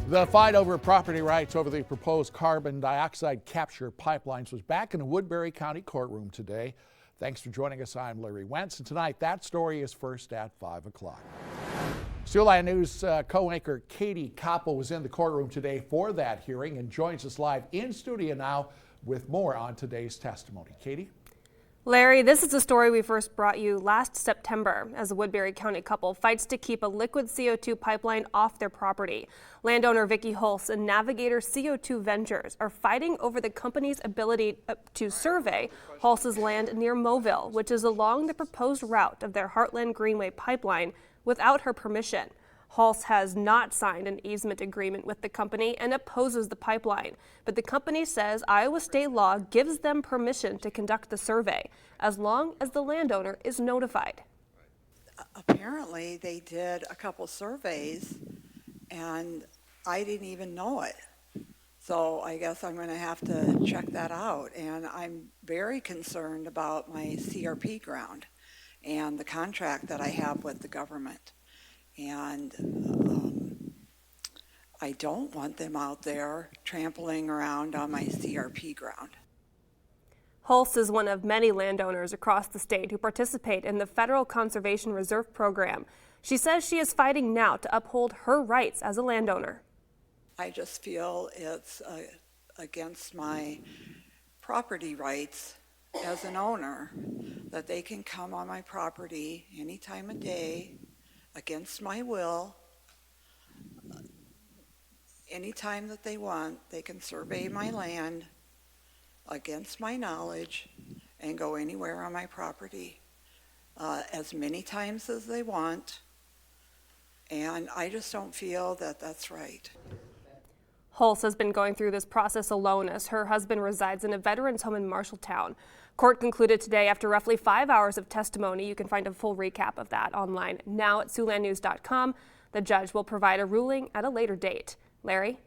The fight over property rights over the proposed carbon dioxide capture pipelines was back in a Woodbury County courtroom today. Thanks for joining us. I'm Larry Wentz, and tonight that story is first at 5 o'clock. Siouxland News co-anchor Katie Koppel was in the courtroom today for that hearing and joins us live in studio now with more on today's testimony. Katie? Larry, this is a story we first brought you last September as a Woodbury County couple fights to keep a liquid CO2 pipeline off their property. Landowner Vicki Hulse and Navigator CO2 Ventures are fighting over the company's ability to survey Hulse's land near Moville, which is along the proposed route of their Heartland Greenway pipeline without her permission. Hulse has not signed an easement agreement with the company and opposes the pipeline, but the company says Iowa state law gives them permission to conduct the survey as long as the landowner is notified. Apparently they did a couple surveys and I didn't even know it. So I guess I'm going to have to check that out, and I'm very concerned about my CRP ground and the contract that I have with the government. And I don't want them out there trampling around on my CRP ground. Hulse is one of many landowners across the state who participate in the Federal Conservation Reserve Program. She says she is fighting now to uphold her rights as a landowner. I just feel it's against my property rights as an owner that they can come on my property any time of day against my will. Anytime that they want, they can survey my land against my knowledge and go anywhere on my property as many times as they want. And I just don't feel that that's right. Hulse has been going through this process alone as her husband resides in a veterans home in Marshalltown. Court concluded today after roughly 5 hours of testimony. You can find a full recap of that online now at SiouxlandNews.com. The judge will provide a ruling at a later date. Larry?